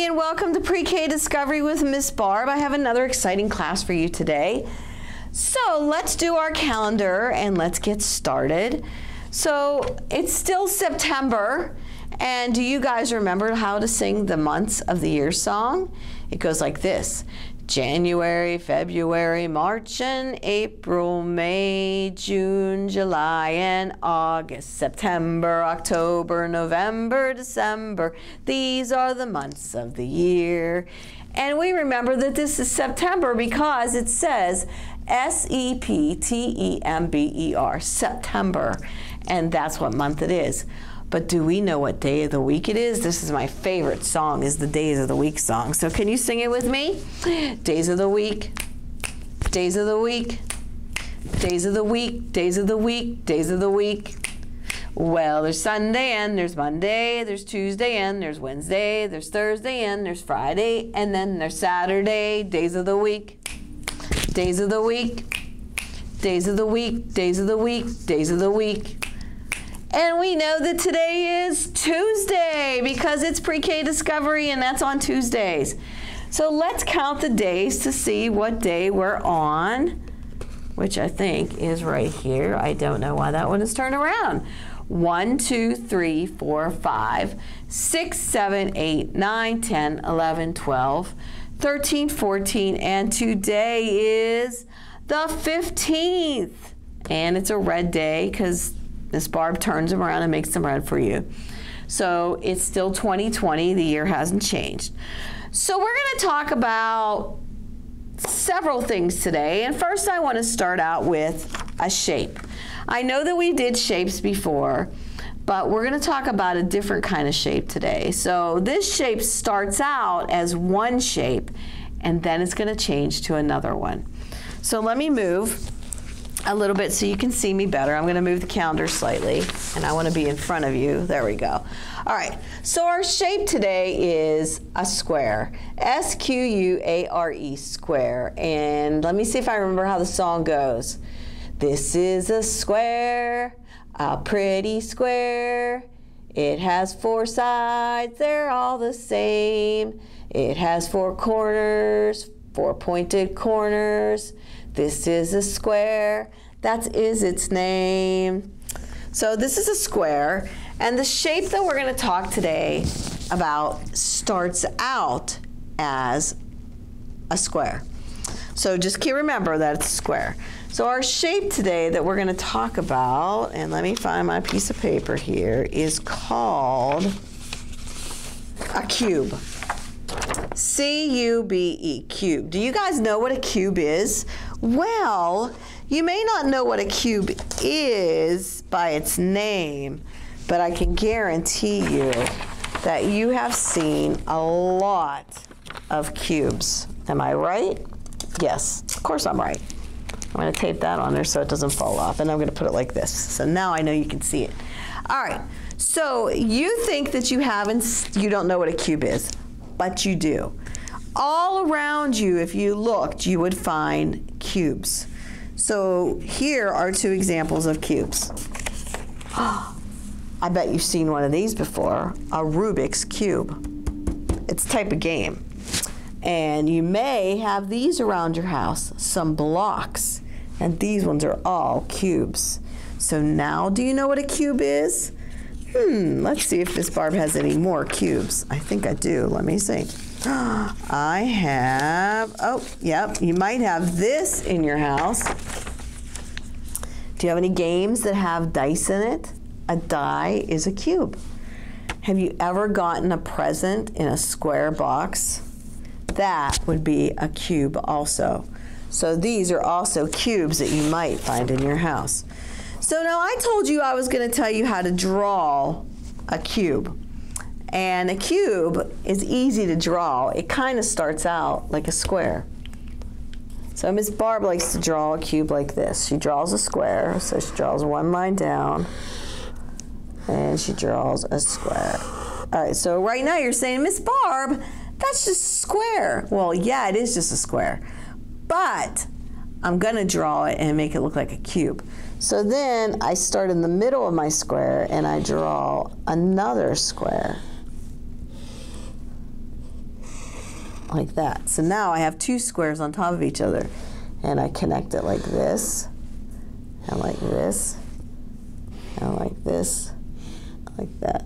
everybody, and welcome to Pre-K Discovery with Miss Barb. I have another exciting class for you today. So let's do our calendar and let's get started. So it's still September, and do you guys remember how to sing the months of the year song? It goes like this: January, February, March and April, May, June, July and August, September, October, November, December. These are the months of the year. And we remember that this is September because it says S-E-P-T-E-M-B-E-R, September. And that's what month it is. But do we know what day of the week it is? This is my favorite song, is the Days of the Week song. So can you sing it with me? Days of the week, days of the week, days of the week, days of the week, days of the week. Well, there's Sunday and there's Monday, there's Tuesday and there's Wednesday, there's Thursday and there's Friday, and then there's Saturday. Days of the week, days of the week, days of the week, days of the week, days of the week. And we know that today is Tuesday because it's Pre-K Discovery, and that's on Tuesdays. So let's count the days to see what day we're on, which I think is right here. I don't know why that one is turned around. 1, 2, 3, 4, 5, 6, 7, 8, 9, 10, 11, 12, 13, 14, and today is the 15th. And it's a red day because Miss Barb turns them around and makes them red for you. So it's still 2020, the year hasn't changed. So we're gonna talk about several things today. And first I wanna start out with a shape. I know that we did shapes before, but we're gonna talk about a different kind of shape today. So this shape starts out as one shape, and then it's gonna change to another one. So let me move a little bit so you can see me better. I'm going to move the calendar slightly, and I want to be in front of you. There we go. All right, so our shape today is a square. S-Q-U-A-R-E, square. And let me see if I remember how the song goes. This is a square, a pretty square. It has 4 sides, they're all the same. It has 4 corners, 4 pointed corners. This is a square, that is its name. So this is a square, and the shape that we're going to talk today about starts out as a square. So just remember that it's a square. So our shape today that we're going to talk about, and let me find my piece of paper here, is called a cube. C-U-B-E, cube. Do you guys know what a cube is? Well, you may not know what a cube is by its name, but I can guarantee you that you have seen a lot of cubes. Am I right? Yes, of course I'm right. I'm going to tape that on there so it doesn't fall off, and I'm going to put it like this. So now I know you can see it. All right, so you think that you don't know what a cube is, but you do. All around you, if you looked, you would find cubes. So here are 2 examples of cubes. I bet you've seen one of these before, a Rubik's Cube. It's a type of game. And you may have these around your house, some blocks. And these ones are all cubes. So now do you know what a cube is? Let's see if Miss Barb has any more cubes. I think I do. Let me see. I have, oh, yep, you might have this in your house. Do you have any games that have dice in it? A die is a cube. Have you ever gotten a present in a square box? That would be a cube also. So these are also cubes that you might find in your house. So now I told you I was going to tell you how to draw a cube. And a cube is easy to draw. It kind of starts out like a square. So Miss Barb likes to draw a cube like this. She draws a square, so she draws one line down, and she draws a square. All right, so right now you're saying, Miss Barb, that's just a square. Well, yeah, it is just a square. But I'm going to draw it and make it look like a cube. So then I start in the middle of my square and I draw another square. like that. So now I have two squares on top of each other, and I connect it like this, and like this, and like this, like that.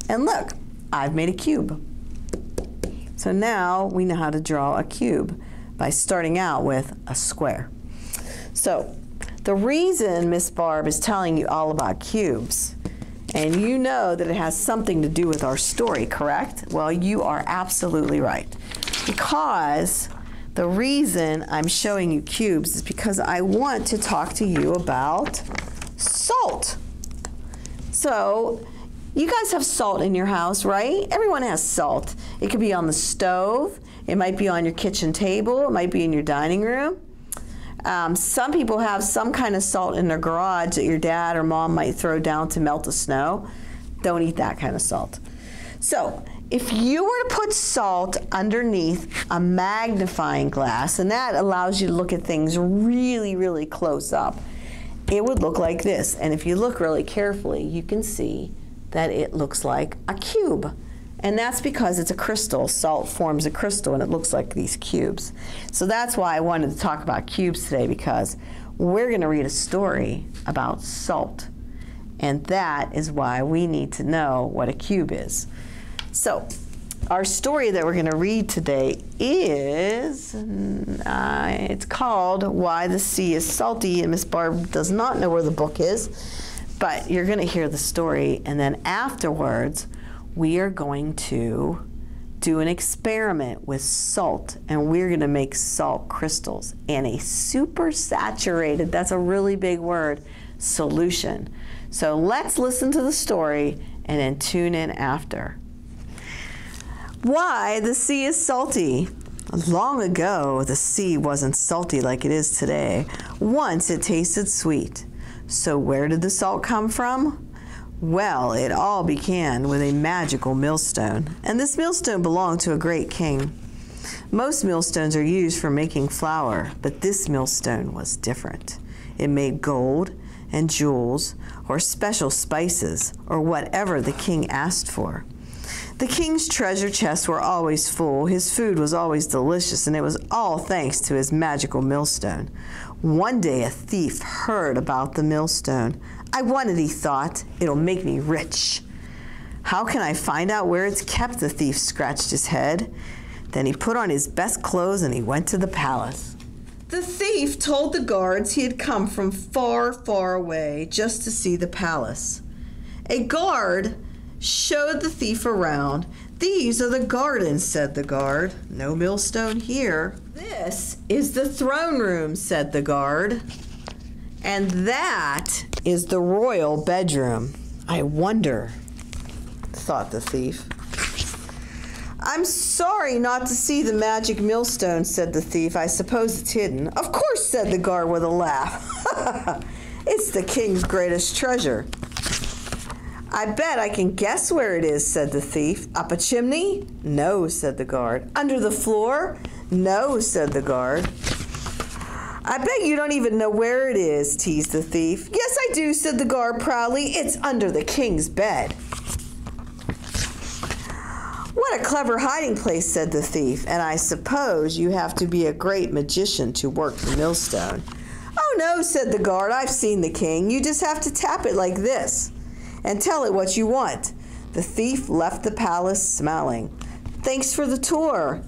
And look, I've made a cube. So now we know how to draw a cube by starting out with a square. So the reason Miss Barb is telling you all about cubes, and you know that it has something to do with our story, correct? Well, you are absolutely right. Because the reason I'm showing you cubes is because I want to talk to you about salt. So you guys have salt in your house, right? Everyone has salt. It could be on the stove. It might be on your kitchen table. It might be in your dining room. Some people have some kind of salt in their garage that your dad or mom might throw down to melt the snow. Don't eat that kind of salt. So if you were to put salt underneath a magnifying glass, and that allows you to look at things really, really close up, it would look like this. And if you look really carefully, you can see that it looks like a cube. And that's because it's a crystal. Salt forms a crystal and it looks like these cubes. So that's why I wanted to talk about cubes today, because we're going to read a story about salt. And that is why we need to know what a cube is. So our story that we're going to read today is, it's called Why the Sea is Salty, and Miss Barb does not know where the book is, but you're going to hear the story, and then afterwards we are going to do an experiment with salt, and we're going to make salt crystals and a super saturated, that's a really big word, solution. So let's listen to the story and then tune in after. Why the Sea is Salty. Long ago, the sea wasn't salty like it is today. Once it tasted sweet. So where did the salt come from? Well, it all began with a magical millstone, and this millstone belonged to a great king. Most millstones are used for making flour, but this millstone was different. It made gold and jewels, or special spices, or whatever the king asked for. The king's treasure chests were always full, his food was always delicious, and it was all thanks to his magical millstone. One day a thief heard about the millstone. I want it, he thought. It'll make me rich. How can I find out where it's kept? The thief scratched his head. Then he put on his best clothes and he went to the palace. The thief told the guards he had come from far, far away just to see the palace. A guard showed the thief around. These are the gardens, said the guard. No millstone here. This is the throne room, said the guard. And that is the royal bedroom. I wonder, thought the thief. I'm sorry not to see the magic millstone, said the thief. I suppose it's hidden. Of course, said the guard with a laugh. It's the king's greatest treasure. I bet I can guess where it is, said the thief. Up a chimney? No, said the guard. Under the floor? No, said the guard. I bet you don't even know where it is, teased the thief. Yes, I do, said the guard proudly. It's under the king's bed. What a clever hiding place, said the thief. And I suppose you have to be a great magician to work the millstone. Oh, no, said the guard. I've seen the king. You just have to tap it like this and tell it what you want. The thief left the palace smiling. Thanks for the tour.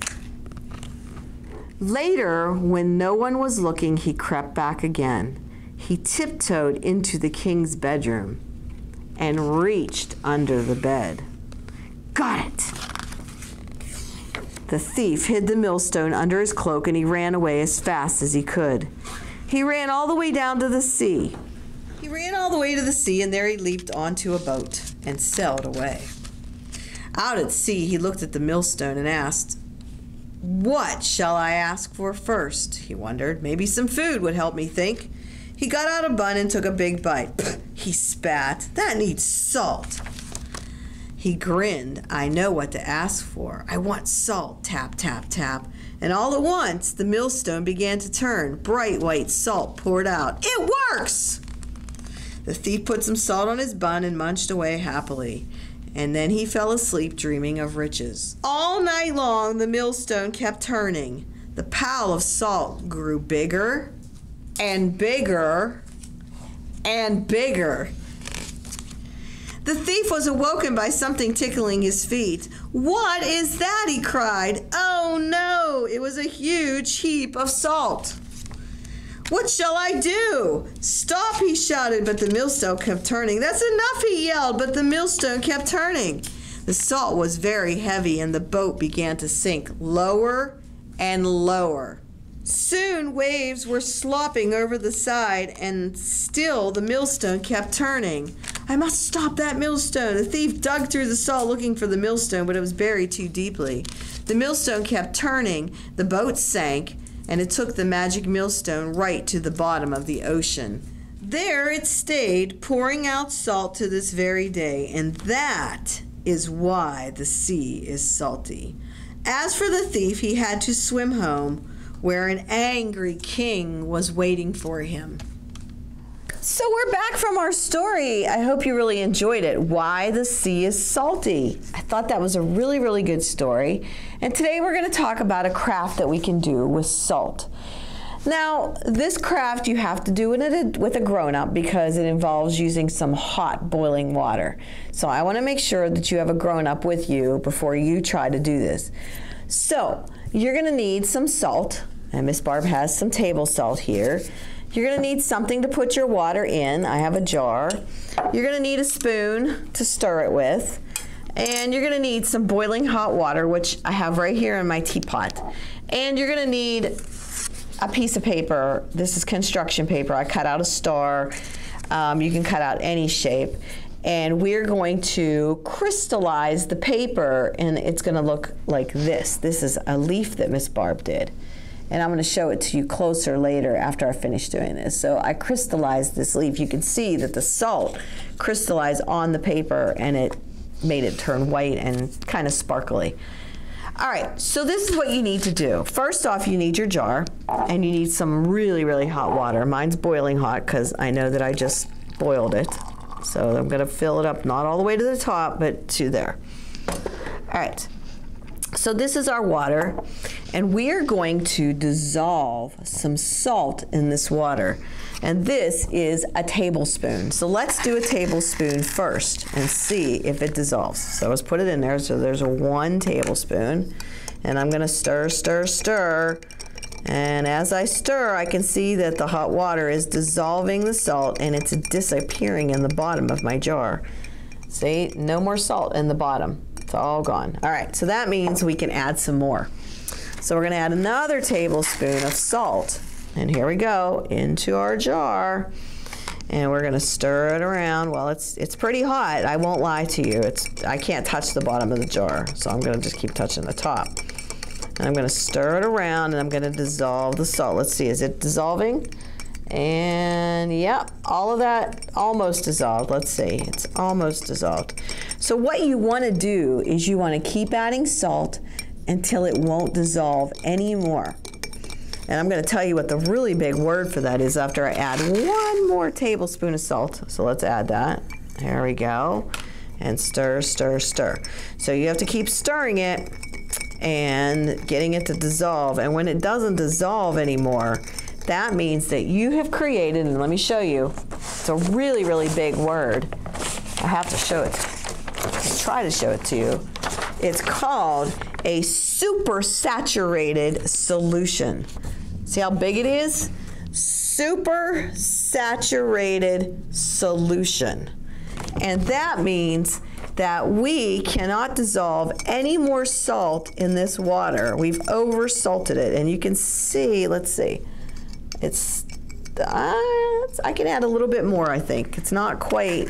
Later, when no one was looking, he crept back again. He tiptoed into the king's bedroom and reached under the bed. Got it! The thief hid the millstone under his cloak and he ran away as fast as he could. He ran all the way down to the sea. He ran all the way to the sea, and there he leaped onto a boat and sailed away. Out at sea, he looked at the millstone and asked, What shall I ask for first? He wondered. Maybe some food would help me think. He got out a bun and took a big bite. Pfft, he spat. That needs salt. He grinned. I know what to ask for. I want salt. Tap, tap, tap. And all at once, the millstone began to turn. Bright white salt poured out. It works! The thief put some salt on his bun and munched away happily. and then he fell asleep dreaming of riches. All night long the millstone kept turning. The pile of salt grew bigger and bigger and bigger. The thief was awoken by something tickling his feet. "What is that?" he cried. "Oh no, it was a huge heap of salt." "What shall I do?" "Stop," he shouted, but the millstone kept turning. "That's enough," he yelled, but the millstone kept turning. The salt was very heavy and the boat began to sink lower and lower. Soon waves were slopping over the side and still the millstone kept turning. "I must stop that millstone." The thief dug through the salt looking for the millstone, but it was buried too deeply. The millstone kept turning, the boat sank, and it took the magic millstone right to the bottom of the ocean. There it stayed, pouring out salt to this very day, and that is why the sea is salty. As for the thief, he had to swim home, where an angry king was waiting for him. So we're back from our story. I hope you really enjoyed it. Why the sea is salty. I thought that was a really, really good story. And today we're going to talk about a craft that we can do with salt. Now, this craft you have to do it with a grown-up because it involves using some hot boiling water. So I want to make sure that you have a grown-up with you before you try to do this. So you're going to need some salt, and Miss Barb has some table salt here. You're going to need something to put your water in. I have a jar. You're going to need a spoon to stir it with. And you're going to need some boiling hot water, which I have right here in my teapot. And you're going to need a piece of paper. This is construction paper. I cut out a star. You can cut out any shape. And we're going to crystallize the paper, and it's going to look like this. This is a leaf that Miss Barb did. And I'm going to show it to you closer later after I finish doing this. So I crystallized this leaf. You can see that the salt crystallized on the paper and it made it turn white and kind of sparkly. All right, so this is what you need to do. First off, you need your jar and you need some really, really hot water. Mine's boiling hot because I know that I just boiled it. So I'm going to fill it up, not all the way to the top, but to there. All right. So this is our water, and we are going to dissolve some salt in this water. And this is a tablespoon. So let's do a tablespoon first and see if it dissolves. So let's put it in there. So there's a 1 tablespoon. And I'm going to stir, stir, stir. And as I stir, I can see that the hot water is dissolving the salt and it's disappearing in the bottom of my jar. See, no more salt in the bottom. It's all gone. All right, so that means we can add some more. So we're going to add another tablespoon of salt. And here we go, into our jar. And we're going to stir it around. Well, it's pretty hot. I won't lie to you. I can't touch the bottom of the jar, so I'm going to just keep touching the top. And I'm going to stir it around, and I'm going to dissolve the salt. Let's see, is it dissolving? And yep, all of that almost dissolved. Let's see, it's almost dissolved. So what you want to do is you want to keep adding salt until it won't dissolve anymore. And I'm going to tell you what the really big word for that is after I add 1 more tablespoon of salt. So let's add that. There we go. And stir, stir, stir. So you have to keep stirring it and getting it to dissolve. And when it doesn't dissolve anymore, that means that you have created, and let me show you, it's a really, really big word. I have to show it, try to show it to you. It's called a supersaturated solution. See how big it is? Supersaturated solution. And that means that we cannot dissolve any more salt in this water. We've over-salted it, and you can see, let's see, I can add a little bit more, I think. It's not quite,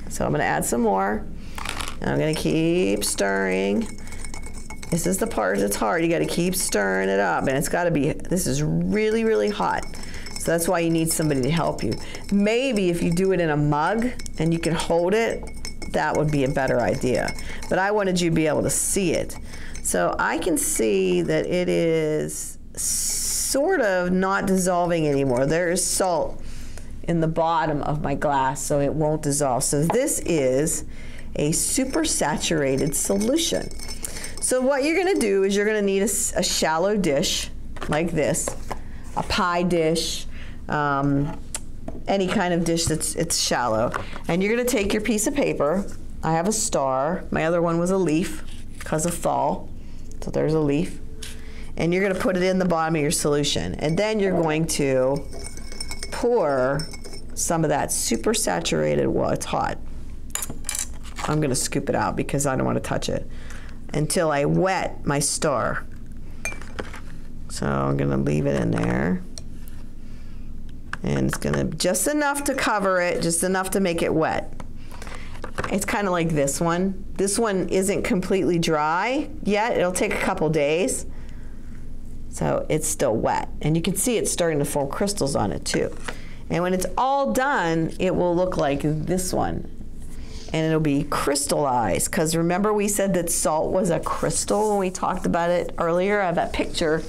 so I'm going to add some more. And I'm going to keep stirring. This is the part that's hard. You got to keep stirring it up, and it's got to be, this is really, really hot. So that's why you need somebody to help you. Maybe if you do it in a mug and you can hold it, that would be a better idea. But I wanted you to be able to see it. So I can see that it is sort of not dissolving anymore. There is salt in the bottom of my glass, so it won't dissolve. So this is a supersaturated solution. So what you're going to do is you're going to need a shallow dish like this, a pie dish, any kind of dish it's shallow. And you're going to take your piece of paper. I have a star. My other one was a leaf because of fall. So there's a leaf. And you're going to put it in the bottom of your solution. And then you're going to pour some of that supersaturated, well, it's hot. I'm going to scoop it out because I don't want to touch it until I wet my star. So I'm going to leave it in there. And it's going to, just enough to cover it, just enough to make it wet. It's kind of like this one. This one isn't completely dry yet. It'll take a couple days. So it's still wet. And you can see it's starting to form crystals on it too. And when it's all done, it will look like this one. And it'll be crystallized. Because remember we said that salt was a crystal when we talked about it earlier? I have that picture.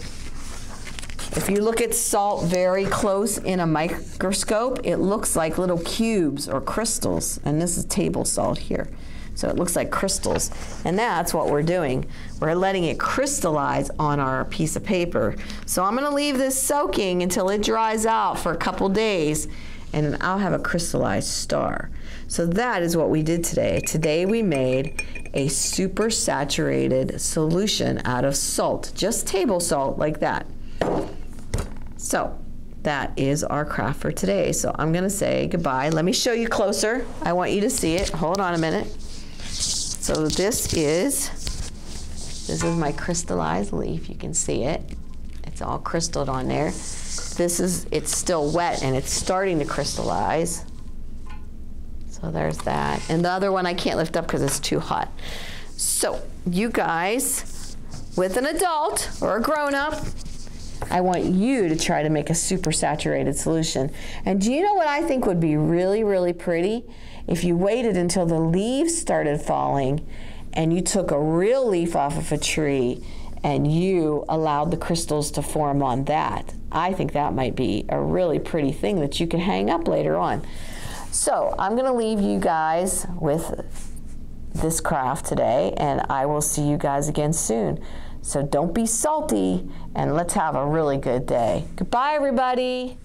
If you look at salt very close in a microscope, it looks like little cubes or crystals. And this is table salt here. So it looks like crystals. And that's what we're doing. We're letting it crystallize on our piece of paper. So I'm going to leave this soaking until it dries out for a couple days, and then I'll have a crystallized star. So that is what we did today. Today we made a supersaturated solution out of salt, just table salt like that. So that is our craft for today. So I'm going to say goodbye. Let me show you closer. I want you to see it. Hold on a minute. So this is my crystallized leaf. You can see it. It's all crystalled on there. It's still wet and it's starting to crystallize. So there's that. And the other one I can't lift up because it's too hot. So you guys, with an adult or a grown-up, I want you to try to make a supersaturated solution. And do you know what I think would be really, really pretty? If you waited until the leaves started falling and you took a real leaf off of a tree and you allowed the crystals to form on that. I think that might be a really pretty thing that you can hang up later on. So I'm going to leave you guys with this craft today, and I will see you guys again soon. So don't be salty, and let's have a really good day. Goodbye, everybody.